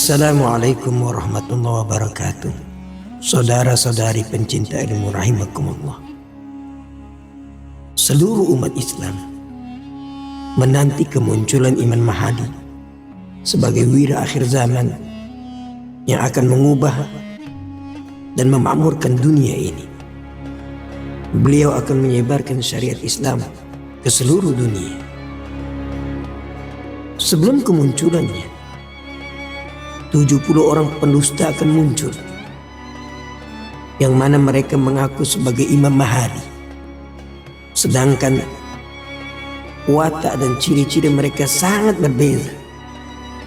Assalamualaikum warahmatullahi wabarakatuh. Saudara-saudari pencinta ilmu rahimakumullah. Seluruh umat Islam menanti kemunculan Imam Mahdi sebagai wira akhir zaman yang akan mengubah dan memakmurkan dunia ini. Beliau akan menyebarkan syariat Islam ke seluruh dunia. Sebelum kemunculannya, 70 orang pendusta akan muncul, yang mana mereka mengaku sebagai Imam Mahdi, sedangkan watak dan ciri-ciri mereka sangat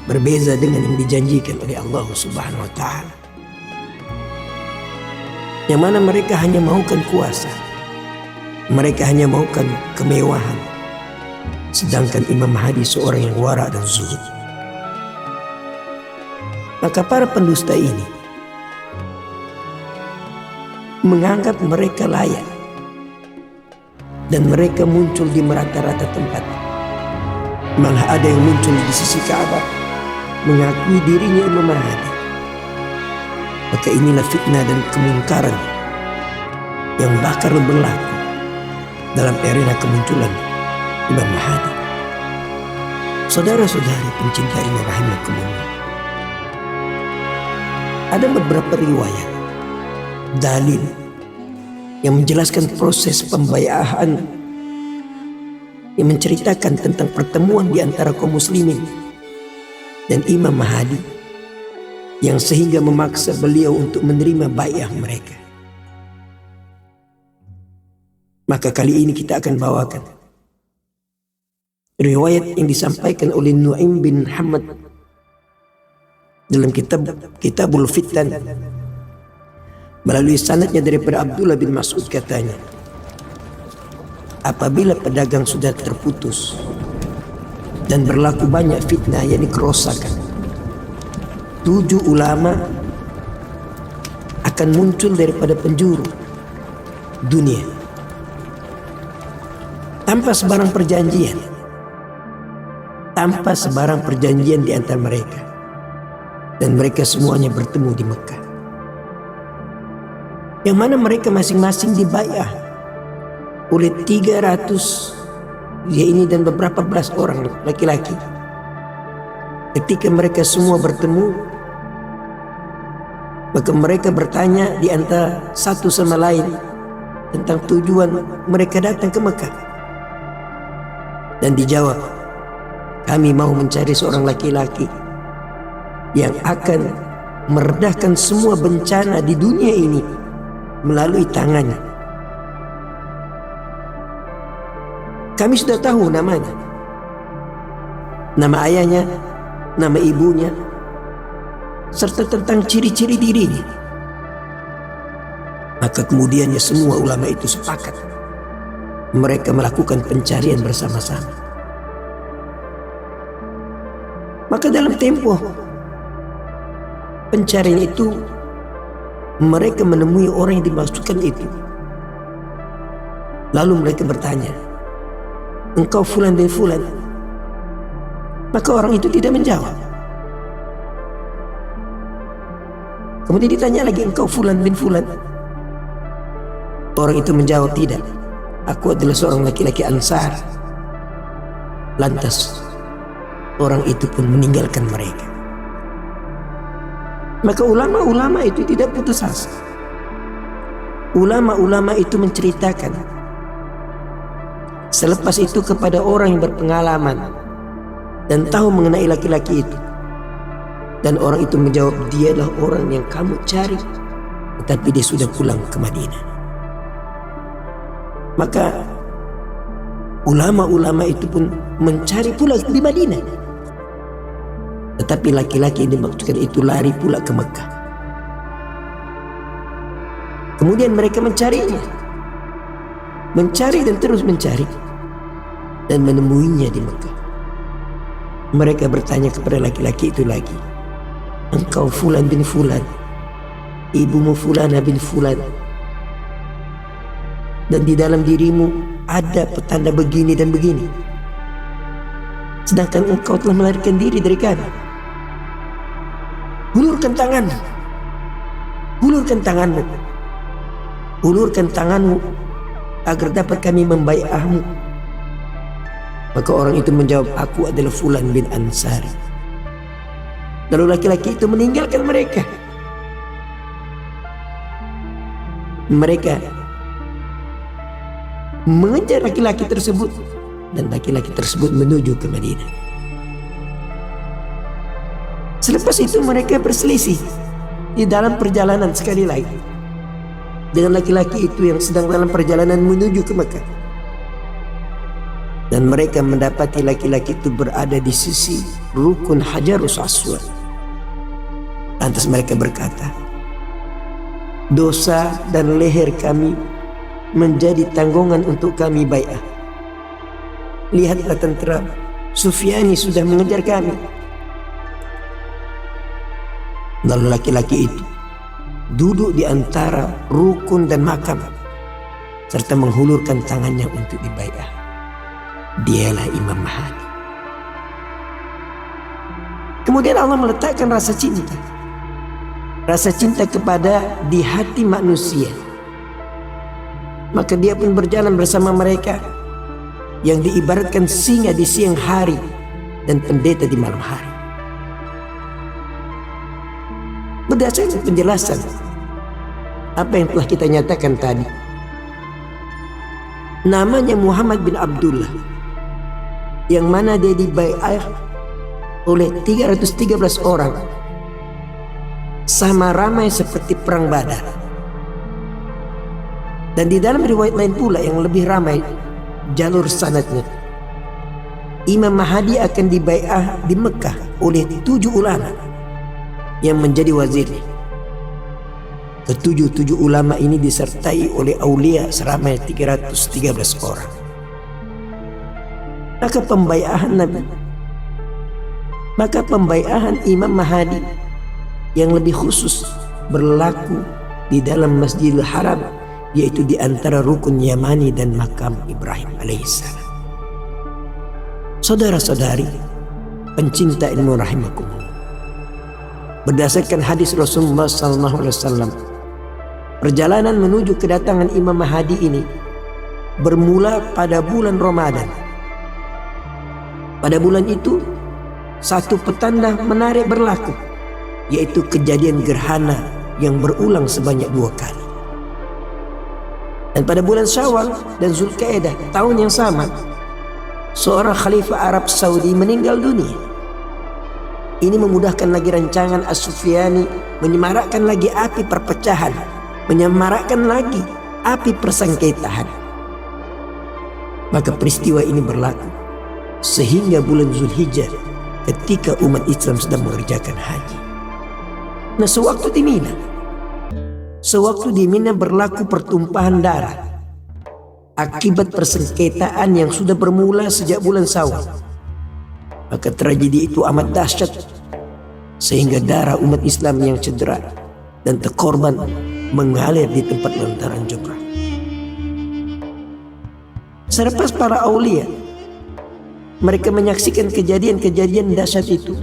berbeza dengan yang dijanjikan oleh Allah Subhanahu wa Ta'ala, yang mana mereka hanya mahukan kuasa, mereka hanya mahukan kemewahan, sedangkan Imam Mahdi seorang yang wara dan zuhud. Maka para pendusta ini menganggap mereka layak, dan mereka muncul di merata-rata tempat. Malah ada yang muncul di sisi Ka'bah mengakui dirinya Imam Mahdi. Maka inilah fitnah dan kemungkaran yang bakal berlaku dalam arena kemunculan Imam Mahdi. Saudara-saudari pencinta ilmu rahimakumullah, ada beberapa riwayat dalil yang menjelaskan proses pembayahan, yang menceritakan tentang pertemuan di antara kaum muslimin dan Imam Mahdi, yang sehingga memaksa beliau untuk menerima bai'ah mereka. Maka kali ini kita akan bawakan riwayat yang disampaikan oleh Nu'aim bin Muhammad dalam Kitabul Fitan melalui sanadnya daripada Abdullah bin Mas'ud, katanya, apabila pedagang sudah terputus dan berlaku banyak fitnah, yakni kerosakan, 7 ulama akan muncul daripada penjuru dunia tanpa sebarang perjanjian di antara mereka, dan mereka semuanya bertemu di Mekah, yang mana mereka masing-masing dibai'ah oleh 300 ini dan beberapa belas orang laki-laki. Ketika mereka semua bertemu, maka mereka bertanya di antara satu sama lain tentang tujuan mereka datang ke Mekah, dan dijawab, kami mau mencari seorang laki-laki yang akan meredahkan semua bencana di dunia ini melalui tangannya. Kami sudah tahu namanya, nama ayahnya, nama ibunya, serta tentang ciri-ciri dirinya. Maka kemudiannya semua ulama itu sepakat. Mereka melakukan pencarian bersama-sama. Maka dalam tempo pencarian itu, mereka menemui orang yang dimaksudkan itu. Lalu mereka bertanya, engkau fulan bin fulan? Maka orang itu tidak menjawab. Kemudian ditanya lagi, engkau fulan bin fulan? Orang itu menjawab, tidak, aku adalah seorang laki-laki Ansar. Lantas orang itu pun meninggalkan mereka. Maka ulama-ulama itu tidak putus asa. Ulama-ulama itu menceritakan selepas itu kepada orang yang berpengalaman dan tahu mengenai laki-laki itu. Dan orang itu menjawab, dia adalah orang yang kamu cari, tetapi dia sudah pulang ke Madinah. Maka ulama-ulama itu pun mencari pula di Madinah. Tetapi laki-laki yang dimaksudkan itu lari pula ke Mekah. Kemudian mereka mencarinya, mencari dan terus mencari, dan menemuinya di Mekah. Mereka bertanya kepada laki-laki itu lagi, engkau fulan bin fulan? Ibumu fulana bin fulan? Dan di dalam dirimu ada petanda begini dan begini, sedangkan engkau telah melarikan diri dari kami. hulurkan tanganmu, hulurkan tanganmu, hulurkan tanganmu agar dapat kami membai'ahmu. Maka orang itu menjawab, aku adalah Fulan bin Ansari. Lalu laki-laki itu meninggalkan mereka. Mereka mengejar laki-laki tersebut dan laki-laki tersebut menuju ke Madinah. Selepas itu mereka berselisih di dalam perjalanan sekali lagi dengan laki-laki itu yang sedang dalam perjalanan menuju ke Mekah. Dan mereka mendapati laki-laki itu berada di sisi rukun Hajarus Aswad. Lantas mereka berkata, dosa dan leher kami menjadi tanggungan untuk kami bai'ah. Lihatlah tentara Sufyani sudah mengejar kami. Lalu laki-laki itu duduk di antara rukun dan makam serta menghulurkan tangannya untuk dibai'ah. Dialah Imam Mahdi. Kemudian Allah meletakkan rasa cinta kepada di hati manusia. Maka dia pun berjalan bersama mereka yang diibaratkan singa di siang hari dan pendeta di malam hari. Berdasarkan penjelasan apa yang telah kita nyatakan tadi, namanya Muhammad bin Abdullah, yang mana dia dibai'ah oleh 313 orang, sama ramai seperti perang Badar. Dan di dalam riwayat lain pula yang lebih ramai jalur sanadnya, Imam Mahdi akan dibai'ah di Mekah oleh 7 ulama yang menjadi wazirnya. Ketujuh ulama ini disertai oleh aulia seramai 313 orang. Maka pembai'ahan Imam Mahdi yang lebih khusus berlaku di dalam Masjidil Haram, yaitu di antara rukun Yamani dan makam Ibrahim alaihissalam. Saudara-saudari pencinta ilmu rahimakumullah, berdasarkan hadis Rasulullah SAW, perjalanan menuju kedatangan Imam Mahdi ini bermula pada bulan Ramadan. Pada bulan itu satu petanda menarik berlaku, yaitu kejadian gerhana yang berulang sebanyak 2 kali. Dan pada bulan Syawal dan Zulkaidah tahun yang sama, seorang khalifah Arab Saudi meninggal dunia. Ini memudahkan lagi rancangan As-Sufyani menyemarakkan lagi api perpecahan, menyemarakkan lagi api persengketaan. Maka peristiwa ini berlaku sehingga bulan Zulhijjah ketika umat Islam sedang mengerjakan haji. Nah, sewaktu di Mina berlaku pertumpahan darah akibat persengketaan yang sudah bermula sejak bulan Syawal. Maka tragedi itu amat dahsyat sehingga darah umat Islam yang cedera dan terkorban mengalir di tempat lontaran Jamrah. Selepas para aulia mereka menyaksikan kejadian-kejadian dahsyat itu,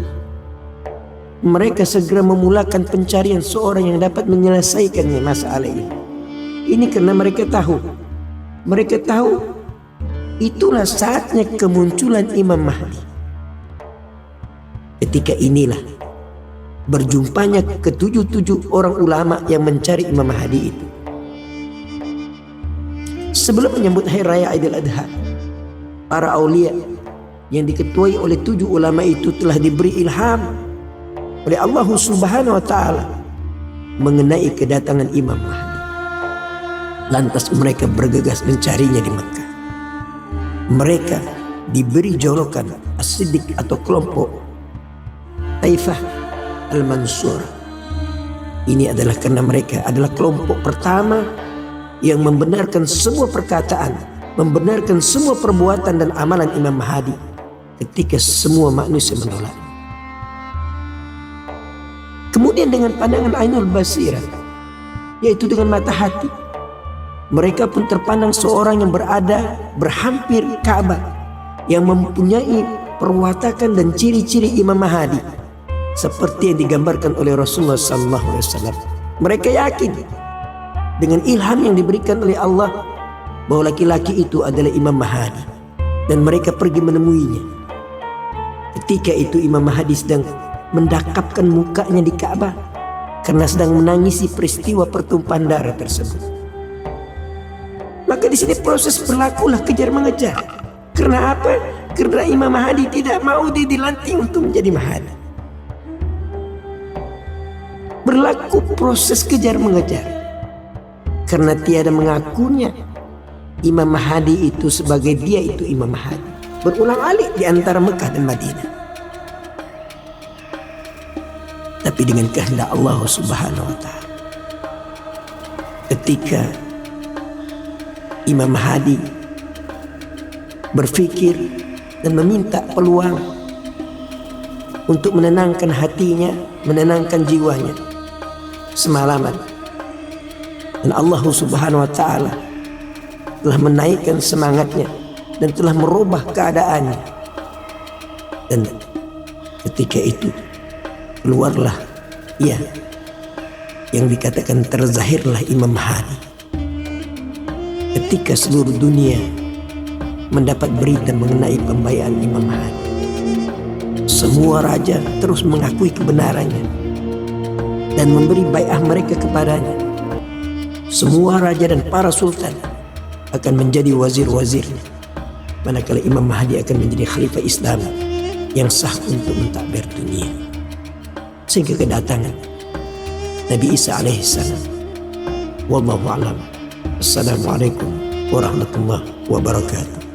mereka segera memulakan pencarian seorang yang dapat menyelesaikan masalah ini. Ini karena mereka tahu itulah saatnya kemunculan Imam Mahdi. Ketika inilah berjumpanya ke-7 orang ulama yang mencari Imam Mahdi itu. Sebelum menyambut Hari Raya Idul Adha, para aulia yang diketuai oleh 7 ulama itu telah diberi ilham oleh Allah Subhanahu wa Ta'ala mengenai kedatangan Imam Mahdi. Lantas mereka bergegas mencarinya di Mekah. Mereka diberi julukan As-Siddiq atau kelompok Taifah Al-Mansur. Ini adalah karena mereka adalah kelompok pertama yang membenarkan semua perkataan, membenarkan semua perbuatan dan amalan Imam Mahdi ketika semua manusia menolak. Kemudian dengan pandangan Ainul Basirah, yaitu dengan mata hati, mereka pun terpandang seorang yang berada berhampir Ka'bah, yang mempunyai perwatakan dan ciri-ciri Imam Mahdi, seperti yang digambarkan oleh Rasulullah SAW. Mereka yakin dengan ilham yang diberikan oleh Allah bahwa laki-laki itu adalah Imam Mahdi, dan mereka pergi menemuinya. Ketika itu Imam Mahdi sedang mendakapkan mukanya di Ka'bah karena sedang menangisi peristiwa pertumpahan darah tersebut. Maka di sini proses berlakulah kejar mengejar. Karena apa? Karena Imam Mahdi tidak mau dilantik untuk menjadi Mahdi. Berlaku proses kejar mengejar karena tiada mengakunya Imam Mahdi itu sebagai dia itu Imam Mahdi. Berulang alik di antara Mekah dan Madinah. Tapi dengan kehendak Allah Subhanahu wa Ta'ala, ketika Imam Mahdi berpikir dan meminta peluang untuk menenangkan hatinya, menenangkan jiwanya semalaman, dan Allah Subhanahu wa Ta'ala telah menaikkan semangatnya dan telah merubah keadaannya. Dan ketika itu keluarlah yang dikatakan terzahirlah Imam Mahdi. Ketika seluruh dunia mendapat berita mengenai pembayaan Imam Mahdi, semua raja terus mengakui kebenarannya dan memberi bai'ah mereka kepadanya. Semua raja dan para sultan akan menjadi wazir-wazirnya, manakala Imam Mahdi akan menjadi khalifah Islam yang sah untuk mentadbir dunia. Sehingga kedatangan Nabi Isa alaihissalam. Wallahu a'lam. Assalamualaikum warahmatullahi wabarakatuh.